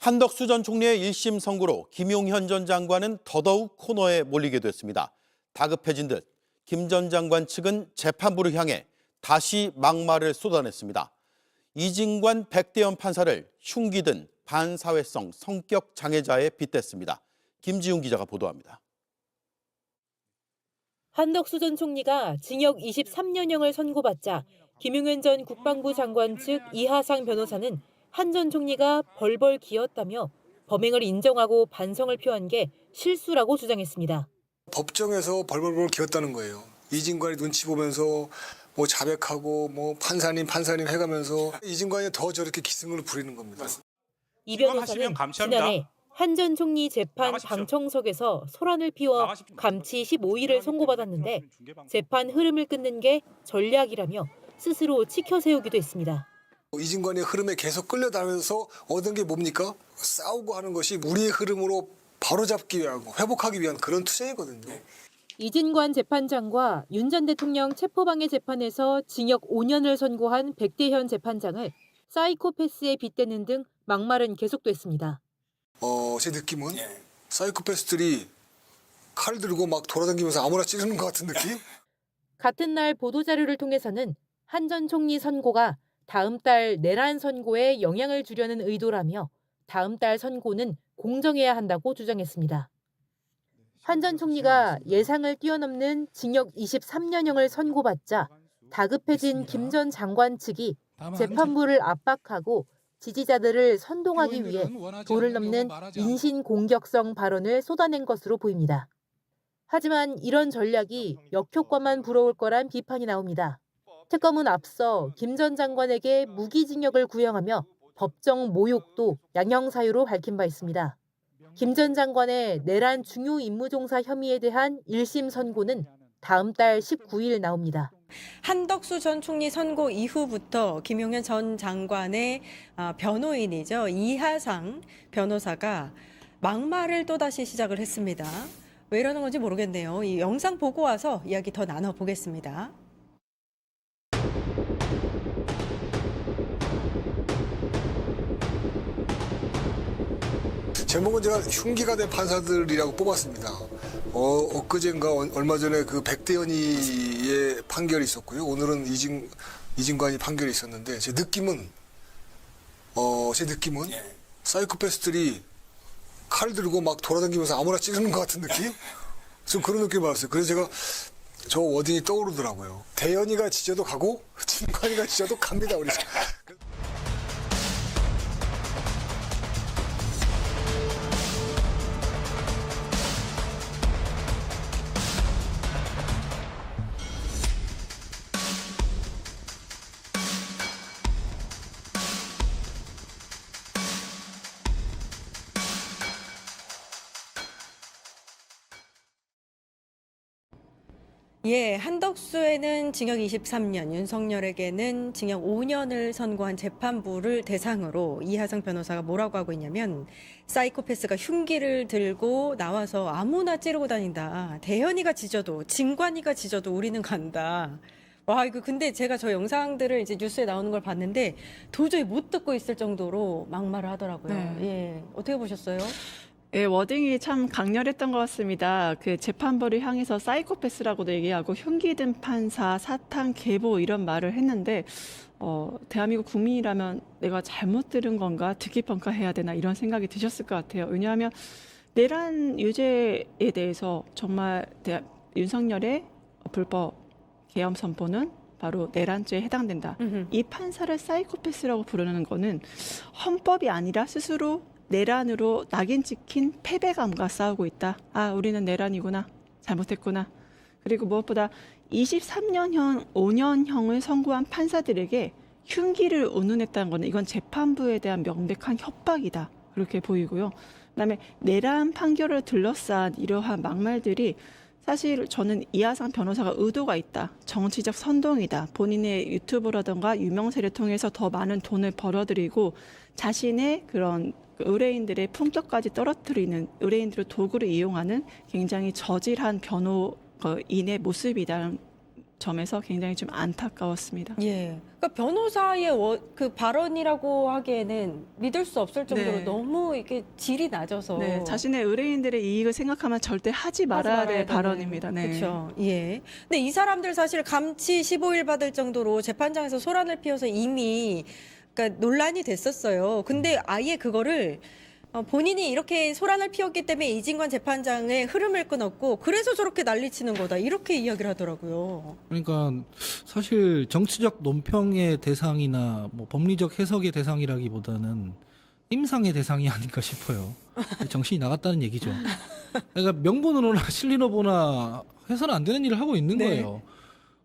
한덕수 전 총리의 1심 선고로 김용현 전 장관은 더더욱 코너에 몰리게 됐습니다. 다급해진 듯 김 전 장관 측은 재판부를 향해 다시 막말을 쏟아냈습니다. 이진관 백대현 판사를 흉기든 반사회성 성격 장애자에 빗댔습니다. 김지훈 기자가 보도합니다. 한덕수 전 총리가 징역 23년형을 선고받자 김용현 전 국방부 장관 측 이하상 변호사는 한 전 총리가 벌벌 기었다며 범행을 인정하고 반성을 표한 게 실수라고 주장했습니다. 법정에서 벌벌벌 기었다는 거예요. 이진관이 눈치 보면서 자백하고 판사님 해가면서 이진관이 더 저렇게 기승을 부리는 겁니다. 이 변호사는 지난해 한 전 총리 재판 방청석에서 소란을 피워 감치 15일을 선고받았는데 재판 흐름을 끊는 게 전략이라며 스스로 치켜세우기도 했습니다. 이진관의 흐름에 계속 끌려다니면서 얻은 게 뭡니까? 싸우고 하는 것이 우리의 흐름으로 바로잡기 위한, 회복하기 위한 그런 투쟁이거든요. 이진관 재판장과 윤 전 대통령 체포방해 재판에서 징역 5년을 선고한 백대현 재판장을 사이코패스에 빗대는 등 막말은 계속됐습니다. 제 느낌은 사이코패스들이 칼 들고 막 돌아다니면서 아무나 찌르는 것 같은 느낌? 같은 날 보도자료를 통해서는 한 전 총리 선고가 다음 달 내란 선고에 영향을 주려는 의도라며 다음 달 선고는 공정해야 한다고 주장했습니다. 한 전 총리가 예상을 뛰어넘는 징역 23년형을 선고받자 다급해진 김 전 장관 측이 재판부를 압박하고 지지자들을 선동하기 위해 도를 넘는 인신공격성 발언을 쏟아낸 것으로 보입니다. 하지만 이런 전략이 역효과만 불어올 거란 비판이 나옵니다. 특검은 앞서 김 전 장관에게 무기징역을 구형하며 법정 모욕도 양형사유로 밝힌 바 있습니다. 김 전 장관의 내란 중요 임무종사 혐의에 대한 1심 선고는 다음 달 19일 나옵니다. 한덕수 전 총리 선고 이후부터 김용현 전 장관의 변호인이죠. 이하상 변호사가 막말을 또다시 시작을 했습니다. 왜 이러는 건지 모르겠네요. 이 영상 보고 와서 이야기 더 나눠보겠습니다. 제목은 제가 흉기가 된 판사들이라고 뽑았습니다. 엊그젠가 얼마 전에 그 백대현이의 판결이 있었고요. 오늘은 이진관이 판결이 있었는데 제 느낌은 사이코패스들이 칼 들고 막 돌아다니면서 아무나 찌르는 것 같은 느낌? 좀 그런 느낌을 받았어요. 그래서 제가 저 워딩이 떠오르더라고요. 대현이가 지져도 가고 진관이가 지져도 갑니다. 우리. 한덕수에는 징역 23년, 윤석열에게는 징역 5년을 선고한 재판부를 대상으로 이하상 변호사가 뭐라고 하고 있냐면 사이코패스가 흉기를 들고 나와서 아무나 찌르고 다닌다. 대현이가 지져도, 진관이가 지져도 우리는 간다. 와, 이거 근데 제가 저 영상들을 이제 뉴스에 나오는 걸 봤는데 도저히 못 듣고 있을 정도로 막말을 하더라고요. 어떻게 보셨어요? 예, 워딩이 참 강렬했던 것 같습니다. 그 재판부를 향해서 사이코패스라고도 얘기하고 흉기 든 판사, 사탕, 계보 이런 말을 했는데 대한민국 국민이라면 내가 잘못 들은 건가 듣기 평가해야 되나 이런 생각이 드셨을 것 같아요. 왜냐하면 내란 유죄에 대해서 정말 윤석열의 불법 계엄 선포는 바로 내란죄에 해당된다. 이 판사를 사이코패스라고 부르는 거는 헌법이 아니라 스스로 내란으로 낙인 찍힌 패배감과 싸우고 있다. 아, 우리는 내란이구나. 잘못했구나. 그리고 무엇보다 23년형, 5년형을 선고한 판사들에게 흉기를 운운했다는 것은 이건 재판부에 대한 명백한 협박이다. 그렇게 보이고요. 그다음에 내란 판결을 둘러싼 이러한 막말들이 사실 저는 이하상 변호사가 의도가 있다. 정치적 선동이다. 본인의 유튜브라든가 유명세를 통해서 더 많은 돈을 벌어들이고 자신의 그런 의뢰인들의 품격까지 떨어뜨리는 의뢰인들을 도구로 이용하는 굉장히 저질한 변호인의 모습이라는 점에서 굉장히 좀 안타까웠습니다. 예. 그러니까 변호사의 그 발언이라고 하기에는 믿을 수 없을 정도로 네. 너무 이게 질이 낮아서 네, 자신의 의뢰인들의 이익을 생각하면 절대 하지 말아야 될 발언입니다. 네. 그렇죠. 예. 근데 이 사람들 사실 감치 15일 받을 정도로 재판장에서 소란을 피워서 이미 그러니까 논란이 됐었어요. 근데 아예 그거를 본인이 이렇게 소란을 피웠기 때문에 이진관 재판장의 흐름을 끊었고 그래서 저렇게 난리치는 거다 이렇게 이야기를 하더라고요. 그러니까 사실 정치적 논평의 대상이나 뭐 법리적 해석의 대상이라기보다는 임상의 대상이 아닌가 싶어요. 정신이 나갔다는 얘기죠. 그러니까 명분으로나 실리로 해서는 안 되는 일을 하고 있는 네. 거예요.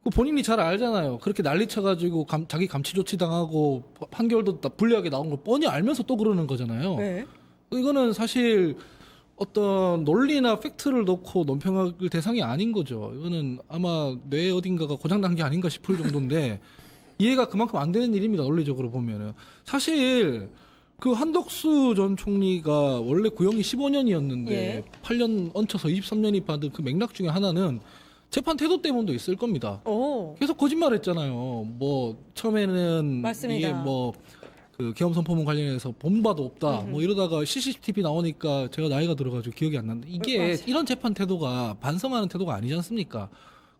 그 본인이 잘 알잖아요. 그렇게 난리쳐가지고 자기 감치 조치 당하고 판결도 불리하게 나온 걸 뻔히 알면서 또 그러는 거잖아요. 네. 이거는 사실 어떤 논리나 팩트를 놓고 논평할 대상이 아닌 거죠. 이거는 아마 뇌 어딘가가 고장난 게 아닌가 싶을 정도인데 이해가 그만큼 안 되는 일입니다. 논리적으로 보면은. 사실 그 한덕수 전 총리가 원래 구형이 15년이었는데 예. 8년 얹혀서 23년이 받은 그 맥락 중에 하나는 재판 태도 때문도 있을 겁니다. 오. 계속 거짓말했잖아요. 뭐 처음에는 맞습니다. 이게 뭐 그 계엄 선포문 관련해서 본바도 없다. 뭐 이러다가 CCTV 나오니까 제가 나이가 들어가지고 기억이 안 나는데 이게 맞아요. 이런 재판 태도가 반성하는 태도가 아니지 않습니까?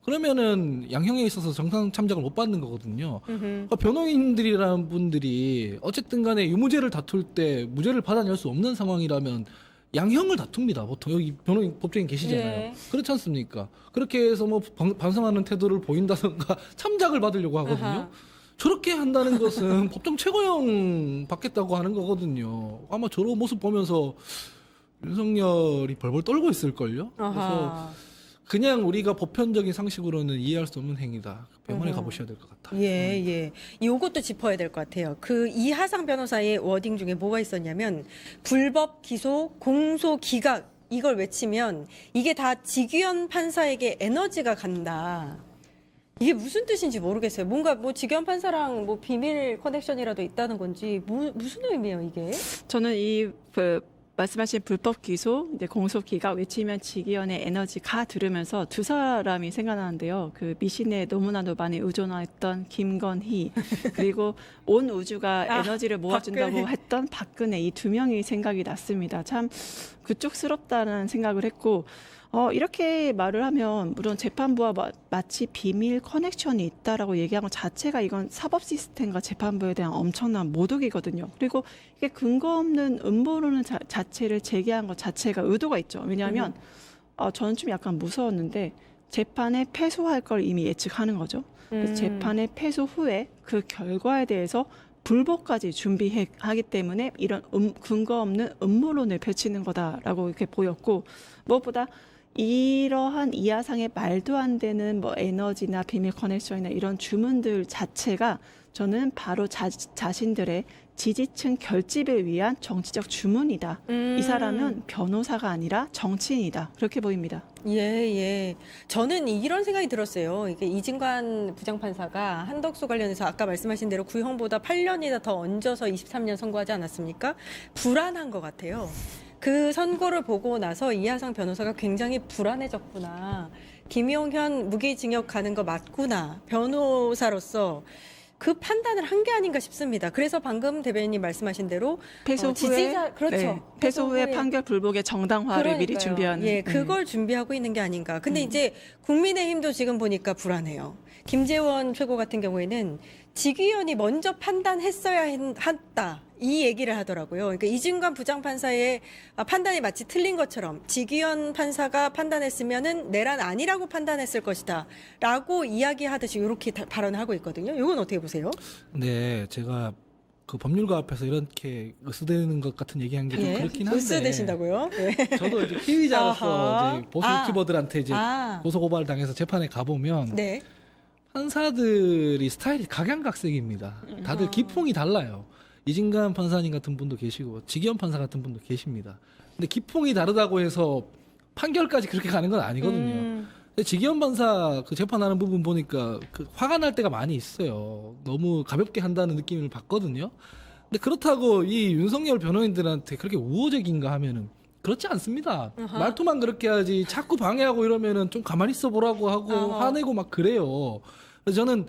그러면은 양형에 있어서 정상 참작을 못 받는 거거든요. 그러니까 변호인들이라는 분들이 어쨌든 간에 유무죄를 다툴 때 무죄를 받아낼 수 없는 상황이라면 양형을 다툽니다. 보통 여기 변호인 법조인 계시잖아요. 예. 그렇지 않습니까? 그렇게 해서 뭐 반성하는 태도를 보인다던가 참작을 받으려고 하거든요. 아하. 저렇게 한다는 것은 법정 최고형 받겠다고 하는 거거든요. 아마 저런 모습 보면서 윤석열이 벌벌 떨고 있을걸요. 그래서 아하. 그냥 우리가 보편적인 상식으로는 이해할 수 없는 행위다. 병원에 어허. 가보셔야 될 것 같아요. 예, 예. 요것도 짚어야 될 것 같아요. 그 이하상 변호사의 워딩 중에 뭐가 있었냐면 불법 기소, 공소 기각 이걸 외치면 이게 다 지규현 판사에게 에너지가 간다. 이게 무슨 뜻인지 모르겠어요. 뭔가 뭐 지규현 판사랑 뭐 비밀 커넥션이라도 있다는 건지 무슨 의미예요, 이게? 저는 말씀하신 불법 기소, 이제 공소기가 외치면 지기현의 에너지가 들으면서 두 사람이 생각나는데요. 그 미신에 너무나도 많이 의존했던 김건희 그리고 온 우주가 에너지를 모아준다고 박근혜. 했던 박근혜 이 두 명이 생각이 났습니다. 참 그쪽스럽다는 생각을 했고 이렇게 말을 하면 물론 재판부와 마치 비밀 커넥션이 있다라고 얘기한 것 자체가 이건 사법 시스템과 재판부에 대한 엄청난 모독이거든요. 그리고 이게 근거 없는 음모론을 자체를 제기한 것 자체가 의도가 있죠. 왜냐하면 저는 좀 약간 무서웠는데 재판에 패소할 걸 이미 예측하는 거죠. 그래서 재판의 패소 후에 그 결과에 대해서 불복까지 준비하기 때문에 이런 근거 없는 음모론을 펼치는 거다라고 이렇게 보였고 무엇보다 이러한 이하상의 말도 안 되는 뭐 에너지나 비밀 커넥션이나 이런 주문들 자체가 저는 바로 자신들의 지지층 결집을 위한 정치적 주문이다. 이 사람은 변호사가 아니라 정치인이다. 그렇게 보입니다. 예, 예. 저는 이런 생각이 들었어요. 이게 이진관 부장판사가 한덕수 관련해서 아까 말씀하신 대로 구형보다 8년이나 더 얹어서 23년 선고하지 않았습니까? 불안한 것 같아요. 그 선고를 보고 나서 이하상 변호사가 굉장히 불안해졌구나. 김용현 무기징역 가는 거 맞구나. 변호사로서 그 판단을 한 게 아닌가 싶습니다. 그래서 방금 대변인님 말씀하신 대로 패소 후에 지지자 그렇죠. 네, 패소 후에 판결 불복의 정당화를 미리 그러니까요. 준비하는. 예, 그걸 준비하고 있는 게 아닌가. 근데 이제 국민의힘도 지금 보니까 불안해요. 김재원 최고 같은 경우에는 지규현이 먼저 판단했어야 했다. 이 얘기를 하더라고요. 그러니까 이진관 부장판사의 판단이 마치 틀린 것처럼 지규현 판사가 판단했으면은 내란 아니라고 판단했을 것이다. 라고 이야기하듯이 이렇게 발언을 하고 있거든요. 이건 어떻게 보세요? 네, 제가 그 법률가 앞에서 이렇게 으스대는 것 같은 얘기한 게 좀 그렇긴 한데. 으스대신다고요? 예. 저도 이제 피의자로서 아하. 이제 보수 유튜버들한테 이제 고소고발 당해서 재판에 가보면 네. 판사들이 스타일이 각양각색입니다. 다들 기풍이 달라요. 이진관 판사님 같은 분도 계시고 지기현 판사 같은 분도 계십니다. 근데 기풍이 다르다고 해서 판결까지 그렇게 가는 건 아니거든요. 근데 지기현 판사 그 재판하는 부분 보니까 그 화가 날 때가 많이 있어요. 너무 가볍게 한다는 느낌을 받거든요. 근데 그렇다고 이 윤석열 변호인들한테 그렇게 우호적인가 하면은 그렇지 않습니다. 어허. 말투만 그렇게 하지 자꾸 방해하고 이러면은 좀 가만히 있어 보라고 하고 어허. 화내고 막 그래요. 그래서 저는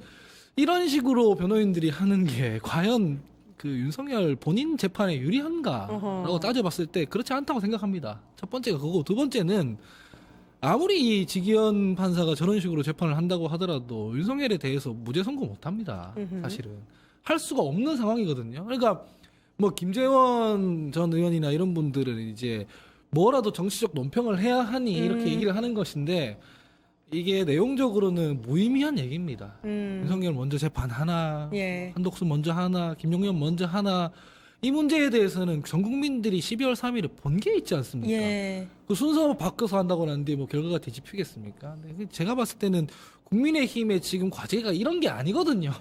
이런 식으로 변호인들이 하는 게 과연 그 윤석열 본인 재판에 유리한가라고 어허. 따져봤을 때 그렇지 않다고 생각합니다. 첫 번째가 그거고, 두 번째는 아무리 이 지기현 판사가 저런 식으로 재판을 한다고 하더라도 윤석열에 대해서 무죄 선고 못 합니다. 사실은 할 수가 없는 상황이거든요. 그러니까 뭐 김재원 전 의원이나 이런 분들은 이제 뭐라도 정치적 논평을 해야 하니 이렇게 얘기를 하는 것인데, 이게 내용적으로는 무의미한 얘기입니다. 윤석열 먼저 재판하나, 예. 한덕수 먼저 하나, 김용현 먼저 하나, 이 문제에 대해서는 전 국민들이 12월 3일에 본 게 있지 않습니까? 예. 그 순서 바꿔서 한다고 하는데 뭐 결과가 뒤집히겠습니까? 근데 제가 봤을 때는 국민의힘의 지금 과제가 이런 게 아니거든요.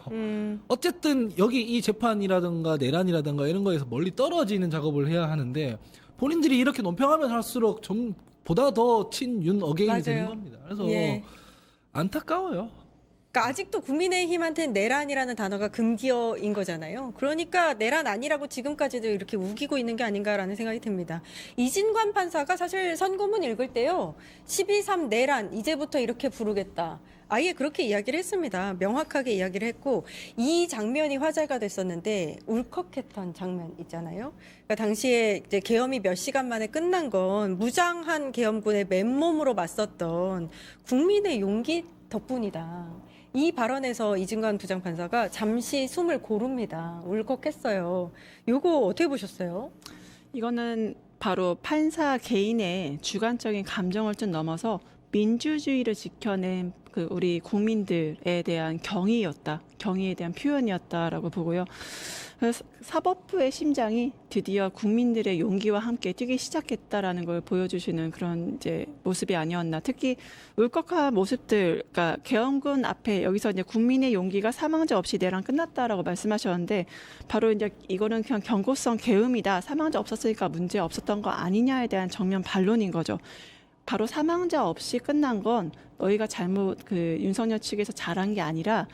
어쨌든 여기 이 재판이라든가 내란이라든가 이런 거에서 멀리 떨어지는 작업을 해야 하는데, 본인들이 이렇게 논평하면 할수록 좀 보다 더 친윤 어게인이 되는 맞아요. 겁니다. 그래서 예. 안타까워요. 그러니까 아직도 국민의힘한테는 내란이라는 단어가 금기어인 거잖아요. 그러니까 내란 아니라고 지금까지도 이렇게 우기고 있는 게 아닌가라는 생각이 듭니다. 이진관 판사가 사실 선고문 읽을 때요, 12.3 내란 이제부터 이렇게 부르겠다, 아예 그렇게 이야기를 했습니다. 명확하게 이야기를 했고, 이 장면이 화제가 됐었는데 울컥했던 장면 있잖아요. 그러니까 당시에 이제 계엄이 몇 시간 만에 끝난 건 무장한 계엄군의 맨몸으로 맞섰던 국민의 용기 덕분이다. 이 발언에서 이진관 부장판사가 잠시 숨을 고릅니다. 울컥했어요. 요거 어떻게 보셨어요? 이거는 바로 판사 개인의 주관적인 감정을 좀 넘어서 민주주의를 지켜낸 그 우리 국민들에 대한 경의에 대한 표현이었다라고 보고요. 그래서 사법부의 심장이 드디어 국민들의 용기와 함께 뛰기 시작했다라는 걸 보여주시는 그런 이제 모습이 아니었나. 특히 울컥한 모습들, 그러니까 계엄군 앞에 여기서 이제 국민의 용기가 사망자 없이 내란 끝났다라고 말씀하셨는데, 바로 이제 이거는 그냥 경고성 계엄이다, 사망자 없었으니까 문제 없었던 거 아니냐에 대한 정면 반론인 거죠. 바로 사망자 없이 끝난 건 너희가 잘못 윤석열 측에서 잘한 게 아니라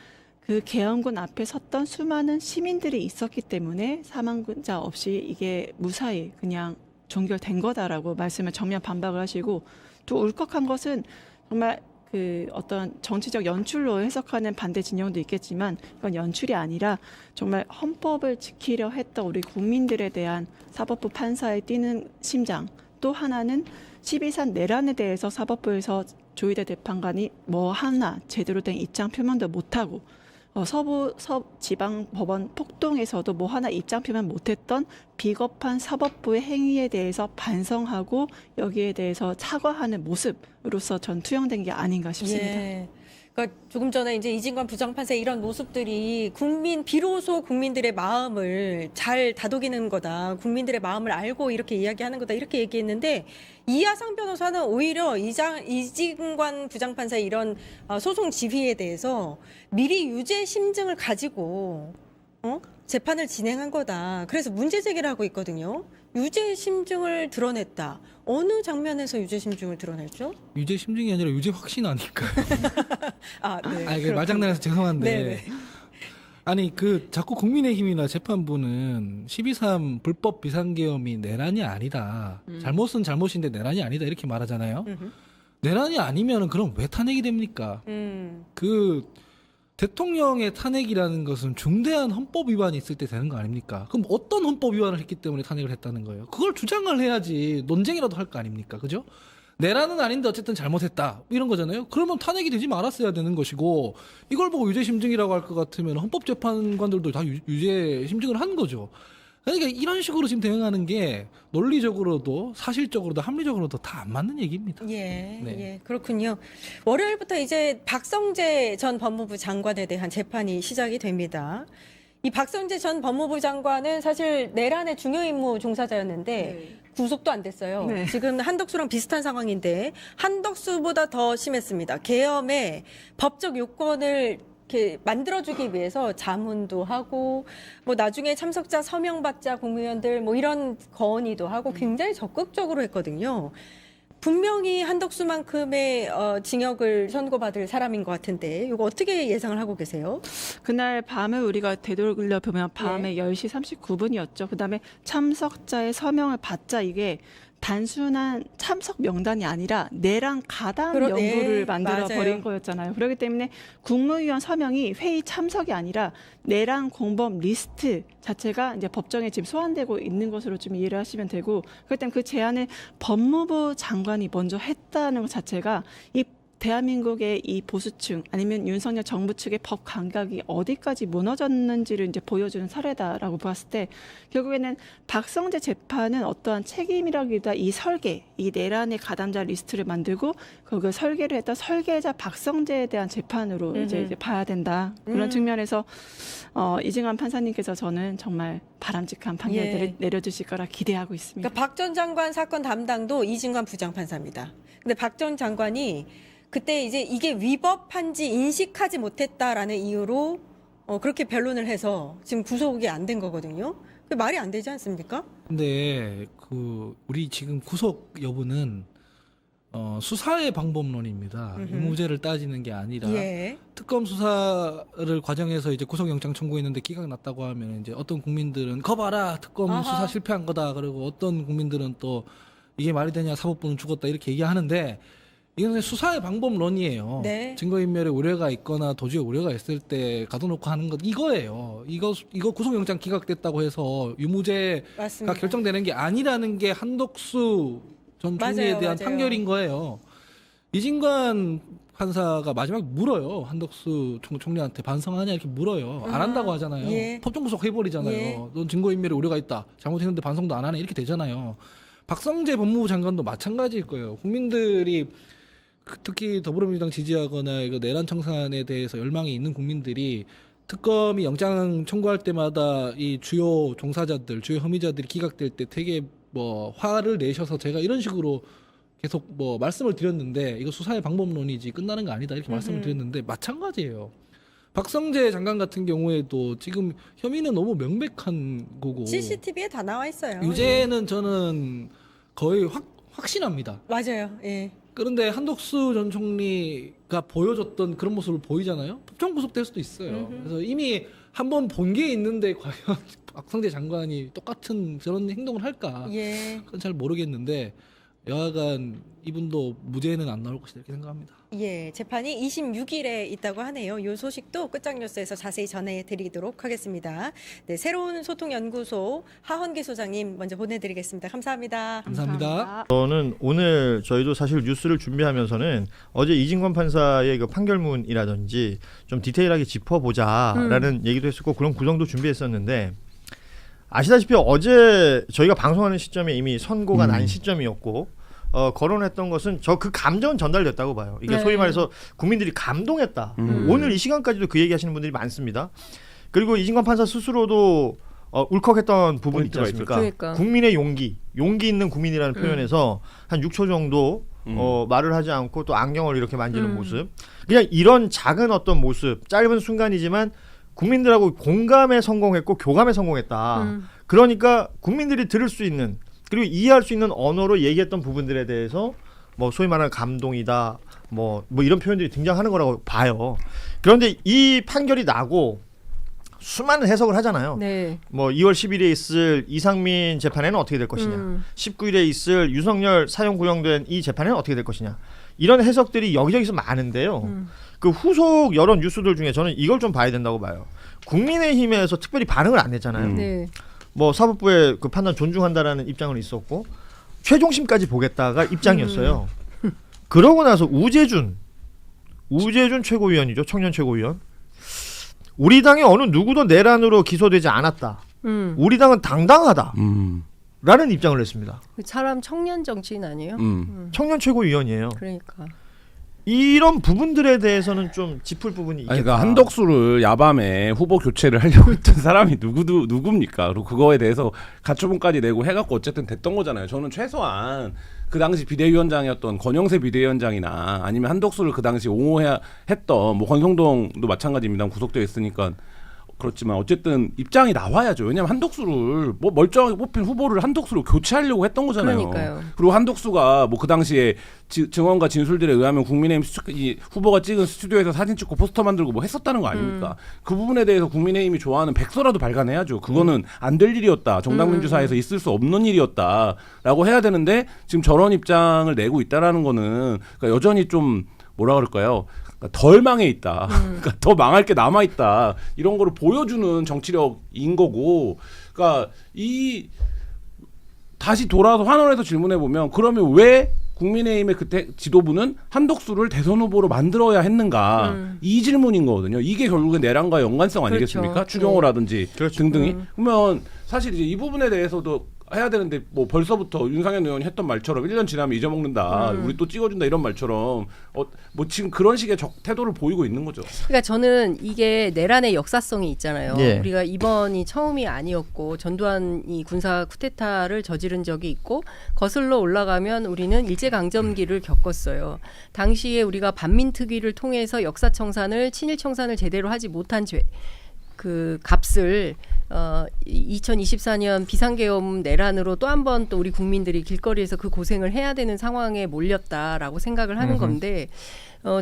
그 계엄군 앞에 섰던 수많은 시민들이 있었기 때문에 사망자 없이 이게 무사히 그냥 종결된 거다라고 말씀을 정면 반박을 하시고, 또 울컥한 것은 정말 그 어떤 정치적 연출로 해석하는 반대 진영도 있겠지만, 그건 연출이 아니라 정말 헌법을 지키려 했던 우리 국민들에 대한 사법부 판사의 뛰는 심장, 또 하나는 12.3 내란에 대해서 사법부에서 조희대 재판관이 뭐 하나 제대로 된 입장 표명도 못하고, 서부 지방법원 폭동에서도 뭐 하나 입장 표명 못했던 비겁한 사법부의 행위에 대해서 반성하고 여기에 대해서 사과하는 모습으로서 전 투영된 게 아닌가 싶습니다. 예. 그러니까 조금 전에 이제 이진관 부장판사의 이런 모습들이 비로소 국민들의 마음을 잘 다독이는 거다, 국민들의 마음을 알고 이렇게 이야기하는 거다, 이렇게 얘기했는데, 이하상 변호사는 오히려 이진관 부장판사의 이런 소송 지휘에 대해서 미리 유죄 심증을 가지고 재판을 진행한 거다, 그래서 문제 제기를 하고 있거든요. 유죄 심증을 드러냈다. 어느 장면에서 유죄 심증을 드러냈죠? 유죄 심증이 아니라 유죄 확신 아닐까요? 네. 아니, 말장난해서 죄송한데. 네네. 아니, 자꾸 국민의힘이나 재판부는 12.3 불법 비상계엄이 내란이 아니다, 잘못은 잘못인데 내란이 아니다, 이렇게 말하잖아요. 내란이 아니면 그럼 왜 탄핵이 됩니까? 대통령의 탄핵이라는 것은 중대한 헌법 위반이 있을 때 되는 거 아닙니까? 그럼 어떤 헌법 위반을 했기 때문에 탄핵을 했다는 거예요? 그걸 주장을 해야지 논쟁이라도 할 거 아닙니까? 그죠? 내란은 아닌데 어쨌든 잘못했다, 이런 거잖아요. 그러면 탄핵이 되지 말았어야 되는 것이고, 이걸 보고 유죄 심증이라고 할 것 같으면 헌법재판관들도 다 유죄 심증을 한 거죠. 그러니까 이런 식으로 지금 대응하는 게 논리적으로도 사실적으로도 합리적으로도 다 안 맞는 얘기입니다. 예, 네. 예, 그렇군요. 월요일부터 이제 박성재 전 법무부 장관에 대한 재판이 시작이 됩니다. 이 박성재 전 법무부 장관은 사실 내란의 중요 임무 종사자였는데 구속도 안 됐어요. 네. 지금 한덕수랑 비슷한 상황인데 한덕수보다 더 심했습니다. 계엄의 법적 요건을 이렇게 만들어주기 위해서 자문도 하고, 뭐 나중에 참석자 서명 받자 국무위원들 뭐 이런 건의도 하고 굉장히 적극적으로 했거든요. 분명히 한덕수만큼의 징역을 선고받을 사람인 것 같은데 이거 어떻게 예상을 하고 계세요? 그날 밤을 우리가 되돌려 보면 밤에 10시 39분이었죠. 그다음에 참석자의 서명을 받자 이게 단순한 참석 명단이 아니라 내란 가담 연부를 만들어 버린 거였잖아요. 그렇기 때문에 국무위원 서명이 회의 참석이 아니라 내란 공범 리스트 자체가 이제 법정에 지금 소환되고 있는 것으로 좀 이해를 하시면 되고, 그렇기 때문에 그 제안을 법무부 장관이 먼저 했다는 것 자체가 이 대한민국의 이 보수층 아니면 윤석열 정부 측의 법 감각이 어디까지 무너졌는지를 이제 보여주는 사례다라고 봤을 때, 결국에는 박성재 재판은 어떠한 책임이라기보다 이 설계, 이 내란의 가담자 리스트를 만들고 그 설계를 했던 설계자 박성재에 대한 재판으로 이제 봐야 된다. 그런 측면에서 이진관 판사님께서 저는 정말 바람직한 판결을 내려주실 거라 기대하고 있습니다. 그러니까 박 전 장관 사건 담당도 이진관 부장판사입니다. 근데 박 전 장관이 그때 이제 이게 위법한지 인식하지 못했다라는 이유로 그렇게 변론을 해서 지금 구속이 안 된 거거든요. 그게 말이 안 되지 않습니까? 근데 우리 지금 구속 여부는 수사의 방법론입니다. 유무죄를 따지는 게 아니라 특검 수사를 과정에서 이제 구속영장 청구했는데 기각 났다고 하면 이제 어떤 국민들은 거봐라 특검 수사 실패한 거다, 그리고 어떤 국민들은 또 이게 말이 되냐 사법부는 죽었다 이렇게 얘기하는데, 이건 수사의 방법론이에요. 증거인멸에 우려가 있거나 도주에 우려가 있을 때 가둬놓고 하는 것 이거예요. 이거 구속영장 기각됐다고 해서 유무죄가 맞습니다. 결정되는 게 아니라는 게 한덕수 전 총리에 대한 판결인 거예요. 이진관 판사가 마지막에 물어요. 한덕수 총리한테 반성하냐 이렇게 물어요. 안 한다고 하잖아요. 법정 구속해버리잖아요. 넌 증거인멸에 우려가 있다, 잘못했는데 반성도 안 하네 이렇게 되잖아요. 박성재 법무부 장관도 마찬가지일 거예요. 국민들이 특히 더불어민주당 지지하거나 이거 내란 청산에 대해서 열망이 있는 국민들이 특검이 영장 청구할 때마다 이 주요 종사자들, 주요 혐의자들이 기각될 때 되게 뭐 화를 내셔서 제가 이런 식으로 계속 뭐 말씀을 드렸는데, 이거 수사의 방법론이지 끝나는 거 아니다 이렇게 말씀을 드렸는데 마찬가지예요. 박성재 장관 같은 경우에도 지금 혐의는 너무 명백한 거고 CCTV에 다 나와 있어요. 유죄는 저는 거의 확신합니다. 맞아요. 그런데 한덕수 전 총리가 보여줬던 그런 모습을 보이잖아요. 법정 구속될 수도 있어요. 그래서 이미 한번 본 게 있는데 과연 박성재 장관이 똑같은 저런 행동을 할까? 그건 잘 모르겠는데 여하간 이분도 무죄는 안 나올 것이다 이렇게 생각합니다. 재판이 26일에 있다고 하네요. 이 소식도 끝장뉴스에서 자세히 전해드리도록 하겠습니다. 새로운 소통연구소 하헌기 소장님 먼저 보내드리겠습니다. 감사합니다. 감사합니다. 저는 오늘 저희도 사실 뉴스를 준비하면서는 어제 이진관 판사의 그 판결문이라든지 좀 디테일하게 짚어보자라는 얘기도 했었고 그런 구성도 준비했었는데, 아시다시피 어제 저희가 방송하는 시점에 이미 선고가 난 시점이었고 거론했던 것은 저 그 감정은 전달됐다고 봐요. 이게 소위 말해서 국민들이 감동했다. 오늘 이 시간까지도 그 얘기하시는 분들이 많습니다. 그리고 이진관 판사 스스로도 울컥했던 부분이 있지 않습니까? 그러니까. 국민의 용기 있는 국민이라는 표현에서 한 6초 정도 말을 하지 않고 또 안경을 이렇게 만지는 모습. 그냥 이런 작은 어떤 모습, 짧은 순간이지만 국민들하고 공감에 성공했고 교감에 성공했다. 그러니까 국민들이 들을 수 있는 그리고 이해할 수 있는 언어로 얘기했던 부분들에 대해서 뭐 소위 말하는 감동이다 뭐 이런 표현들이 등장하는 거라고 봐요. 그런데 이 판결이 나고 수많은 해석을 하잖아요. 뭐 2월 10일에 있을 이상민 재판에는 어떻게 될 것이냐, 19일에 있을 윤석열 사형 구형된 이 재판에는 어떻게 될 것이냐, 이런 해석들이 여기저기서 많은데요. 그 후속 여러 뉴스들 중에 저는 이걸 좀 봐야 된다고 봐요. 국민의힘에서 특별히 반응을 안 냈잖아요. 뭐 사법부의 그 판단 존중한다라는 입장은 있었고 최종심까지 보겠다가 입장이었어요. 그러고 나서 우재준 최고위원이죠. 청년 최고위원. 우리 당의 어느 누구도 내란으로 기소되지 않았다. 우리 당은 당당하다. 라는 입장을 냈습니다. 사람 청년 정치인 아니에요? 청년 최고위원이에요. 그러니까. 이런 부분들에 대해서는 좀 짚을 부분이 있겠다. 그러니까 한덕수를 야밤에 후보 교체를 하려고 했던 사람이 누굽니까? 그리고 그거에 대해서 가처분까지 내고 해갖고 어쨌든 됐던 거잖아요. 저는 최소한 그 당시 비대위원장이었던 권영세 비대위원장이나 아니면 한덕수를 그 당시 옹호해야 했던 뭐 권성동도 마찬가지입니다. 구속되어 있으니까 그렇지만 어쨌든 입장이 나와야죠. 왜냐하면 한덕수를 뭐 멀쩡하게 뽑힌 후보를 한덕수로 교체하려고 했던 거잖아요. 그러니까요. 그리고 한덕수가 뭐 그 당시에 증언과 진술들에 의하면 국민의힘 이 후보가 찍은 스튜디오에서 사진 찍고 포스터 만들고 뭐 했었다는 거 아닙니까? 그 부분에 대해서 국민의힘이 좋아하는 백서라도 발간해야죠. 그거는 안 될 일이었다. 정당민주사에서 있을 수 없는 일이었다라고 해야 되는데 지금 저런 입장을 내고 있다라는 거는 그러니까 여전히 좀 뭐라 그럴까요? 그러니까 덜 망해 있다. 그러니까 더 망할 게 남아 있다. 이런 거를 보여주는 정치력인 거고, 그러니까 이 다시 돌아서 환원해서 질문해 보면 그러면 왜 국민의힘의 그때 지도부는 한덕수를 대선 후보로 만들어야 했는가 이 질문인 거거든요. 이게 결국엔 내란과 연관성 아니겠습니까? 그렇죠. 추경호라든지 그렇죠. 등등이. 그러면 사실 이제 이 부분에 대해서도 해야 되는데 뭐 벌써부터 윤상현 의원이 했던 말처럼 1년 지나면 잊어먹는다. 우리 또 찍어준다 이런 말처럼 뭐 지금 그런 식의 태도를 보이고 있는 거죠. 그러니까 저는 이게 내란의 역사성이 있잖아요. 예. 우리가 이번이 처음이 아니었고 전두환이 군사 쿠데타를 저지른 적이 있고 거슬러 올라가면 우리는 일제강점기를 겪었어요. 당시에 우리가 반민특위를 통해서 역사청산을 친일청산을 제대로 하지 못한 그 값을 2024년 비상계엄 내란으로 또 한 번 또 우리 국민들이 길거리에서 그 고생을 해야 되는 상황에 몰렸다라고 생각을 하는 건데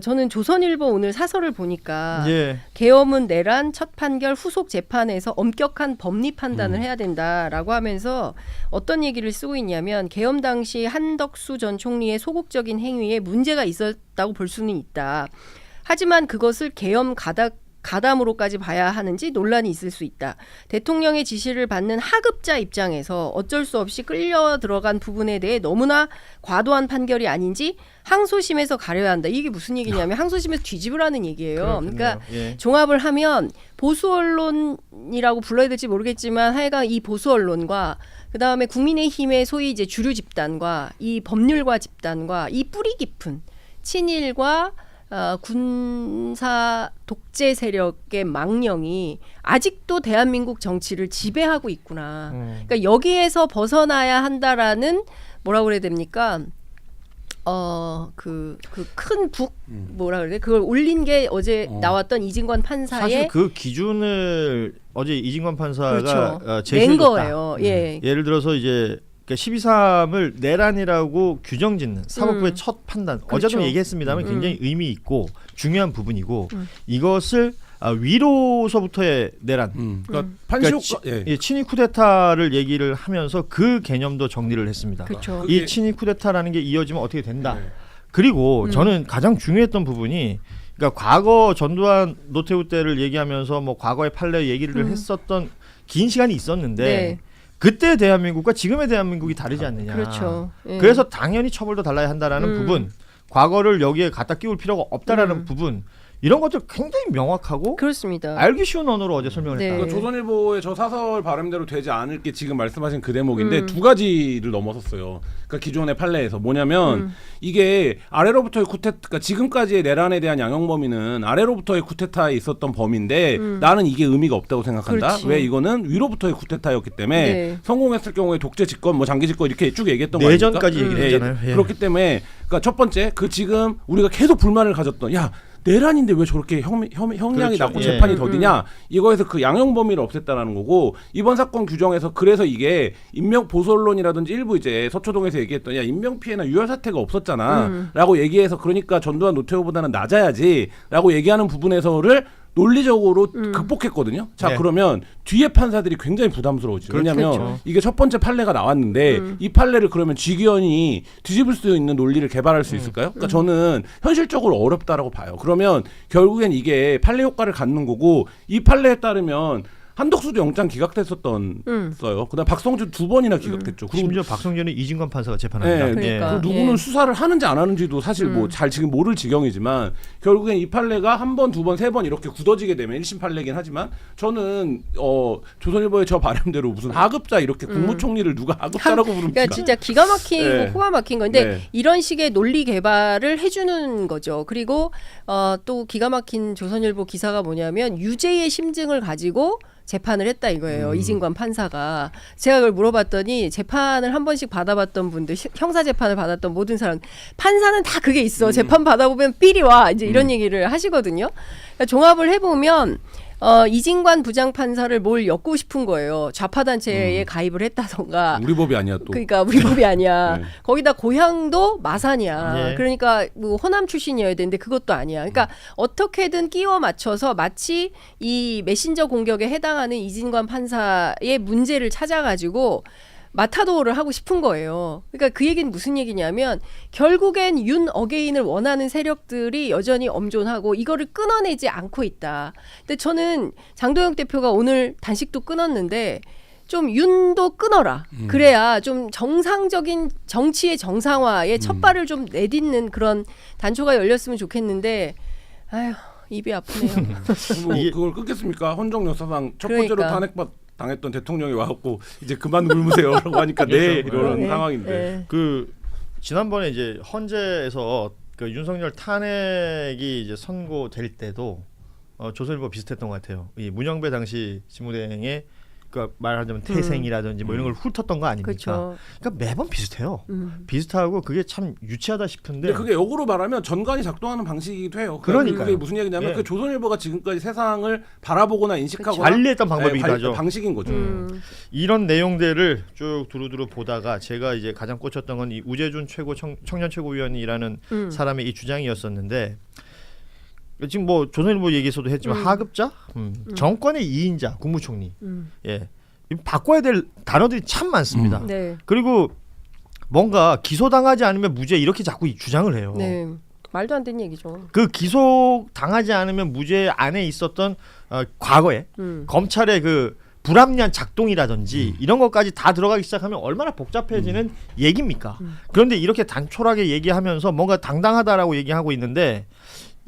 저는 조선일보 오늘 사설을 보니까 예. 계엄은 내란 첫 판결 후속 재판에서 엄격한 법리 판단을 해야 된다라고 하면서 어떤 얘기를 쓰고 있냐면 계엄 당시 한덕수 전 총리의 소극적인 행위에 문제가 있었다고 볼 수는 있다. 하지만 그것을 계엄 가담으로까지 봐야 하는지 논란이 있을 수 있다. 대통령의 지시를 받는 하급자 입장에서 어쩔 수 없이 끌려 들어간 부분에 대해 너무나 과도한 판결이 아닌지 항소심에서 가려야 한다. 이게 무슨 얘기냐면 항소심에서 뒤집으라는 얘기예요. 그러니까 예. 종합을 하면 보수 언론이라고 불러야 될지 모르겠지만 하여간 이 보수 언론과 그다음에 국민의힘의 소위 이제 주류 집단과 이 법률가 집단과 이 뿌리 깊은 친일과 군사 독재 세력의 망령이 아직도 대한민국 정치를 지배하고 있구나. 그러니까 여기에서 벗어나야 한다라는 뭐라고 그래야 됩니까? 그 큰 뭐라 그래? 그걸 올린 게 어제 나왔던 이진관 판사의 사실 그 기준을 어제 이진관 판사가 그렇죠. 낸 제시해줬다. 거예요. 예. 예를 들어서 이제 12.3을 내란이라고 규정짓는 사법부의 첫 판단. 그렇죠. 어제도 얘기했습니다만 굉장히 의미 있고 중요한 부분이고 이것을 위로서부터의 내란. 그러니까 그러니까 예. 친위 쿠데타를 얘기를 하면서 그 개념도 정리를 했습니다. 그렇죠. 이 친위 쿠데타라는 게 이어지면 어떻게 된다. 그리고 저는 가장 중요했던 부분이 그러니까 과거 전두환 노태우 때를 얘기하면서 뭐 과거의 판례 얘기를 했었던 긴 시간이 있었는데 네. 그때 대한민국과 지금의 대한민국이 다르지 않느냐. 그렇죠. 예. 그래서 당연히 처벌도 달라야 한다라는 부분, 과거를 여기에 갖다 끼울 필요가 없다라는 부분, 이런 것들 굉장히 명확하고 그렇습니다. 알기 쉬운 언어로 어제 설명을 네. 했다. 그러니까 조선일보의 저 사설 발음대로 되지 않을 게 지금 말씀하신 그 대목인데 두 가지를 넘어섰어요. 그러니까 기존의 판례에서 뭐냐면 이게 아래로부터의 쿠데타, 그러니까 지금까지의 내란에 대한 양형 범위는 아래로부터의 쿠데타에 있었던 범위인데 나는 이게 의미가 없다고 생각한다. 그렇지. 왜 이거는 위로부터의 쿠데타였기 때문에 네. 성공했을 경우에 독재 집권, 뭐 장기 집권 이렇게 쭉 얘기했던 거 아닙니까? 내전까지 얘기를 했잖아요. 예. 그렇기 때문에 그러니까 첫 번째 그 지금 우리가 계속 불만을 가졌던 내란인데 왜 저렇게 형량이 그렇죠. 낮고 예. 재판이 더디냐 이거에서 그 양형 범위를 없앴다라는 거고 이번 사건 규정에서 그래서 이게 인명 보수 언론이라든지 일부 이제 서초동에서 얘기했던 인명 피해나 유혈 사태가 없었잖아라고 얘기해서 그러니까 전두환 노태우보다는 낮아야지라고 얘기하는 부분에서를 논리적으로 극복했거든요. 자 네. 그러면 뒤에 판사들이 굉장히 부담스러워지죠. 왜냐하면 그렇죠. 이게 첫 번째 판례가 나왔는데 이 판례를 그러면 직위원이 뒤집을 수 있는 논리를 개발할 수 있을까요? 그러니까 저는 현실적으로 어렵다라고 봐요. 그러면 결국엔 이게 판례 효과를 갖는 거고 이 판례에 따르면 한덕수도 영장 기각됐었던 써요. 그다음 박성준 2번이나 기각됐죠. 그리고 심지어 박성준은 이진관 판사가 재판합니다. 네, 그러니까. 그리고 누구는 예. 수사를 하는지 안 하는지도 사실 뭐 잘 지금 모를 지경이지만 결국엔 이 판례가 한 번, 두 번, 세 번 이렇게 굳어지게 되면 1심 판례긴 하지만 저는 조선일보의 저 발음대로 무슨 하급자 이렇게 국무총리를 누가 하급자라고 부릅니까? 그러니까 진짜 기가 막히고 네. 코가 막힌 건데 네. 이런 식의 논리 개발을 해주는 거죠. 그리고 또 기가 막힌 조선일보 기사가 뭐냐면 유죄의 심증을 가지고 재판을 했다 이거예요. 이진관 판사가. 제가 그걸 물어봤더니 재판을 한 번씩 받아봤던 분들, 형사 재판을 받았던 모든 사람, 판사는 다 그게 있어. 재판 받아보면 삘이 와. 이제 이런 얘기를 하시거든요. 그러니까 종합을 해보면 이진관 부장판사를 뭘 엮고 싶은 거예요. 좌파 단체에 가입을 했다던가. 우리 법이 아니야 또. 그러니까 우리 법이 아니야. 네. 거기다 고향도 마산이야. 예. 그러니까 뭐 호남 출신이어야 되는데 그것도 아니야. 그러니까 어떻게든 끼워 맞춰서 마치 이 메신저 공격에 해당하는 이진관 판사의 문제를 찾아가지고 마타도어를 하고 싶은 거예요. 그러니까 그 얘기는 무슨 얘기냐면 결국엔 윤 어게인을 원하는 세력들이 여전히 엄존하고 이거를 끊어내지 않고 있다. 근데 저는 장도영 대표가 오늘 단식도 끊었는데 좀 윤도 끊어라. 그래야 좀 정상적인 정치의 정상화에 첫 발을 좀 내딛는 그런 단초가 열렸으면 좋겠는데 아휴 입이 아프네요. 뭐 그걸 끊겠습니까? 헌정 역사상 첫 번째로 그러니까. 탄핵받 당했던 대통령이 와갖고 이제 그만 굶으세요라고 하니까 네 이러는 네. 상황인데. 네. 그 지난번에 이제 헌재에서 그 윤석열 탄핵이 이제 선고될 때도 조선일보 비슷했던 것 같아요. 이 문영배 당시 직무대행의 그 말하자면 태생이라든지 뭐 이런 걸 훑었던 거 아닙니까? 그렇죠. 그러니까 매번 비슷해요. 비슷하고 그게 참 유치하다 싶은데. 근데 그게 역으로 말하면 전관이 작동하는 방식이기도 해요. 그러니까요. 그게 무슨 얘기냐면 예. 그 조선일보가 지금까지 세상을 바라보거나 인식하거나 관리했던 방법이기도 하죠. 방식인 거죠. 이런 내용들을 쭉 두루두루 보다가 제가 이제 가장 꽂혔던 건 이 우재준 청년 최고위원이라는 사람의 이 주장이었었는데 지금 뭐 조선일보 얘기에서도 했지만 하급자, 정권의 2인자, 국무총리, 예, 바꿔야 될 단어들이 참 많습니다. 네. 그리고 뭔가 기소당하지 않으면 무죄 이렇게 자꾸 주장을 해요. 네. 말도 안 되는 얘기죠. 그 기소당하지 않으면 무죄 안에 있었던 과거에 검찰의 그 불합리한 작동이라든지 이런 것까지 다 들어가기 시작하면 얼마나 복잡해지는 얘기입니까? 그런데 이렇게 단촐하게 얘기하면서 뭔가 당당하다라고 얘기하고 있는데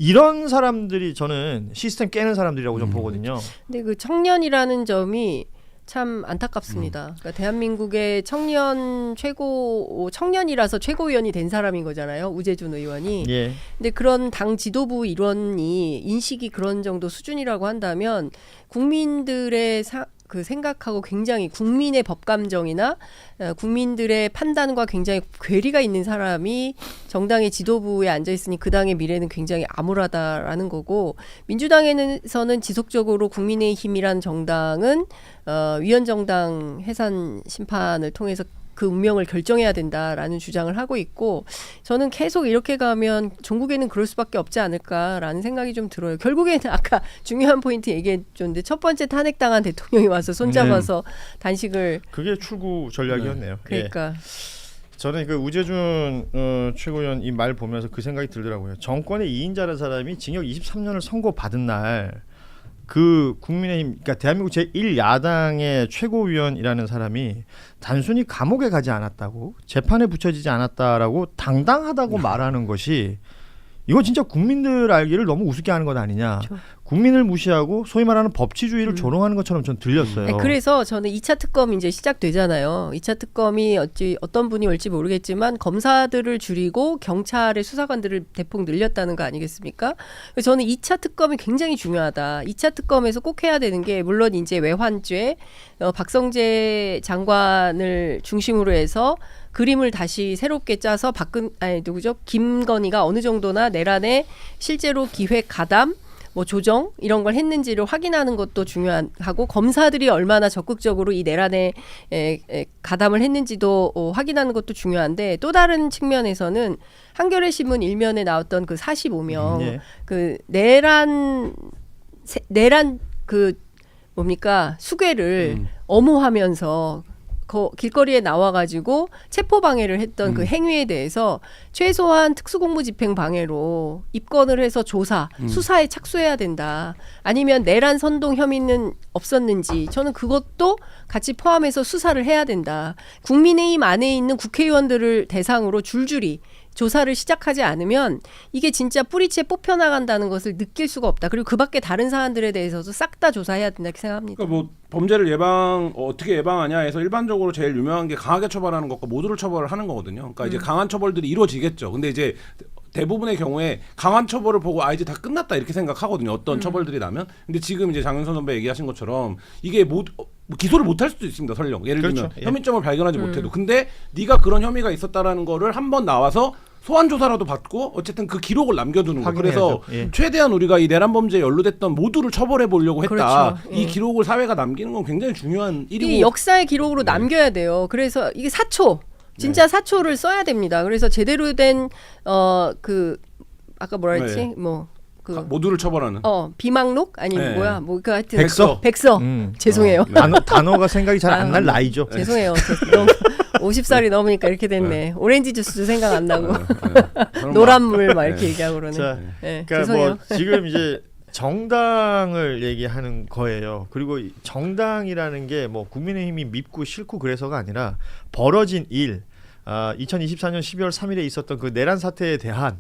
이런 사람들이 저는 시스템 깨는 사람들이라고 좀 보거든요. 근데 그 청년이라는 점이 참 안타깝습니다. 그러니까 대한민국의 청년이라서 최고위원이 된 사람인 거잖아요. 우재준 의원이. 예. 근데 그런 당 지도부 일원이 인식이 그런 정도 수준이라고 한다면 국민들의 그 생각하고 굉장히 국민의 법감정이나 국민들의 판단과 굉장히 괴리가 있는 사람이 정당의 지도부에 앉아 있으니 그 당의 미래는 굉장히 암울하다라는 거고 민주당에서는 지속적으로 국민의힘이란 정당은 위헌정당 해산 심판을 통해서 그 운명을 결정해야 된다라는 주장을 하고 있고 저는 계속 이렇게 가면 종국에는 그럴 수밖에 없지 않을까라는 생각이 좀 들어요. 결국에는 아까 중요한 포인트 얘기해줬는데 첫 번째 탄핵당한 대통령이 와서 손잡아서 단식을 그게 출구 전략이었네요. 그러니까 예. 저는 그 우재준 최고위원 이 말 보면서 그 생각이 들더라고요. 정권의 2인자라는 사람이 징역 23년을 선고받은 날 그 국민의힘, 그러니까 대한민국 제1야당의 최고위원이라는 사람이 단순히 감옥에 가지 않았다고 재판에 붙여지지 않았다라고 당당하다고 말하는 것이 이거 진짜 국민들 알기를 너무 우습게 하는 것 아니냐. 그렇죠. 국민을 무시하고 소위 말하는 법치주의를 조롱하는 것처럼 전 들렸어요. 네, 그래서 저는 2차 특검이 이제 시작되잖아요. 2차 특검이 어떤 분이 올지 모르겠지만 검사들을 줄이고 경찰의 수사관들을 대폭 늘렸다는 거 아니겠습니까? 그래서 저는 2차 특검이 굉장히 중요하다. 2차 특검에서 꼭 해야 되는 게 물론 이제 외환죄, 박성재 장관을 중심으로 해서 그림을 다시 새롭게 짜서 김건희가 어느 정도나 내란에 실제로 기획 가담 뭐 조정 이런 걸 했는지를 확인하는 것도 중요하고 검사들이 얼마나 적극적으로 이 내란에 가담을 했는지도 확인하는 것도 중요한데 또 다른 측면에서는 한겨레 신문 일면에 나왔던 그 45명 예. 그 내란 그 뭡니까 수괴를 엄호하면서 길거리에 나와가지고 체포방해를 했던 그 행위에 대해서 최소한 특수공무집행 방해로 입건을 해서 수사에 착수해야 된다. 아니면 내란 선동 혐의는 없었는지 저는 그것도 같이 포함해서 수사를 해야 된다. 국민의힘 안에 있는 국회의원들을 대상으로 줄줄이 조사를 시작하지 않으면 이게 진짜 뿌리채 뽑혀나간다는 것을 느낄 수가 없다. 그리고 그 밖에 다른 사안들에 대해서도 싹 다 조사해야 된다 이렇게 생각합니다. 그러니까 뭐 범죄를 어떻게 예방하냐 해서 일반적으로 제일 유명한 게 강하게 처벌하는 것과 모두를 처벌을 하는 거거든요. 그러니까 이제 강한 처벌들이 이루어지겠죠. 근데 이제 대부분의 경우에 강한 처벌을 보고 이제 다 끝났다 이렇게 생각하거든요. 어떤 처벌들이 나면. 근데 지금 이제 장윤선 선배 얘기하신 것처럼 이게 기소를 못할 수도 있습니다. 설령 예를 들면 그렇죠. 예. 혐의점을 발견하지 못해도. 근데 네가 그런 혐의가 있었다라는 거를 한번 나와서 소환 조사라도 받고 어쨌든 그 기록을 남겨두는 거. 그래서 확인해야죠. 예. 최대한 우리가 이 내란 범죄에 연루됐던 모두를 처벌해 보려고 했다. 그렇죠. 이 예. 기록을 사회가 남기는 건 굉장히 중요한 일이고. 이 역사의 기록으로 남겨야 돼요. 그래서 이게 사초, 진짜 사초를 써야 됩니다. 그래서 제대로 된 그 아까 뭐라 했지? 네. 뭐 그 모두를 처벌하는. 비망록 아니면 네. 뭐야? 뭐 그 하여튼 백서? 백서. 죄송해요. 단어가 생각이 잘 안 날 나이죠. 죄송해요. 너무 50살이 넘으니까 이렇게 됐네. 오렌지 주스도 생각 안 나고 노란물 막 이렇게 얘기하고 그러네. 자, 네, 그러니까 죄송해요. 뭐 지금 이제 정당을 얘기하는 거예요. 그리고 이 정당이라는 게 뭐 국민의힘이 밉고 싫고 그래서가 아니라 벌어진 일, 2024년 12월 3일에 있었던 그 내란 사태에 대한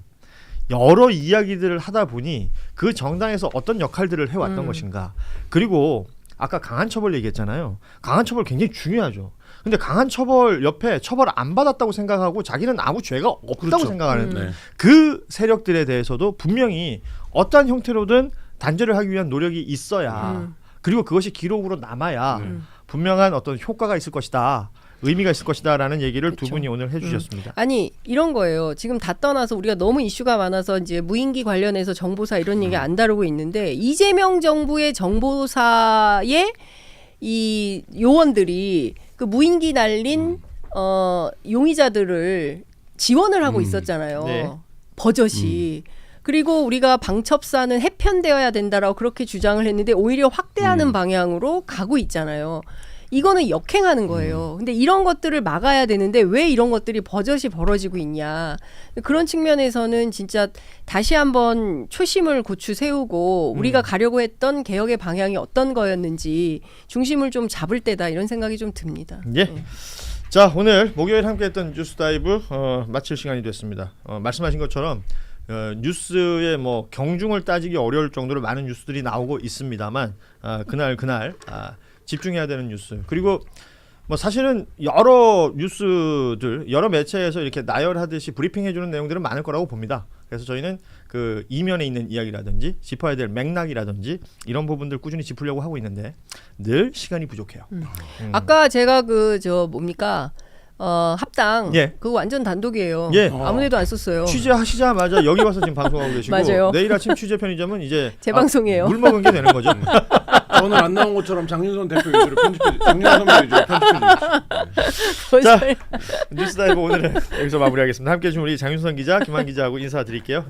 여러 이야기들을 하다 보니 그 정당에서 어떤 역할들을 해왔던 것인가. 그리고 아까 강한 처벌 얘기했잖아요. 강한 처벌 굉장히 중요하죠. 근데 강한 처벌 옆에 처벌 안 받았다고 생각하고 자기는 아무 죄가 없다고 그렇죠. 생각하는 네. 그 세력들에 대해서도 분명히 어떠한 형태로든 단죄를 하기 위한 노력이 있어야 그리고 그것이 기록으로 남아야 분명한 어떤 효과가 있을 것이다. 의미가 있을 것이다라는 얘기를 두 분이 오늘 해주셨습니다. 아니 이런 거예요. 지금 다 떠나서 우리가 너무 이슈가 많아서 이제 무인기 관련해서 정보사 이런 얘기 안 다루고 있는데 이재명 정부의 정보사의 이 요원들이 그 무인기 날린 용의자들을 지원을 하고 있었잖아요. 네. 버젓이. 그리고 우리가 방첩사는 해편되어야 된다라고 그렇게 주장을 했는데 오히려 확대하는 방향으로 가고 있잖아요. 이거는 역행하는 거예요. 근데 이런 것들을 막아야 되는데 왜 이런 것들이 버젓이 벌어지고 있냐. 그런 측면에서는 진짜 다시 한번 초심을 고추 세우고 우리가 가려고 했던 개혁의 방향이 어떤 거였는지 중심을 좀 잡을 때다 이런 생각이 좀 듭니다. 예. 자, 오늘 목요일 함께했던 뉴스 다이브 마칠 시간이 됐습니다. 말씀하신 것처럼 뉴스의 뭐 경중을 따지기 어려울 정도로 많은 뉴스들이 나오고 있습니다만 그날 집중해야 되는 뉴스 그리고 뭐 사실은 여러 뉴스들 여러 매체에서 이렇게 나열하듯이 브리핑해주는 내용들은 많을 거라고 봅니다. 그래서 저희는 그 이면에 있는 이야기라든지 짚어야 될 맥락이라든지 이런 부분들 꾸준히 짚으려고 하고 있는데 늘 시간이 부족해요. 아까 제가 그 뭡니까 합당 예. 그거 완전 단독이에요. 예. 아무데도 안 썼어요. 취재하시자마자 여기 와서 지금 방송하고 계시고 맞아요. 내일 아침 취재 편의점은 이제 재방송이에요. 물 먹은 게 되는 거죠. 오늘 안 나온 것처럼 장윤선 대표 위주로 장윤선 선배 위주로 편집해 주십시오. 자, 뉴스 다이브 오늘은 여기서 마무리하겠습니다. 함께해 주신 우리 장윤선 기자, 김한 기자하고 인사드릴게요.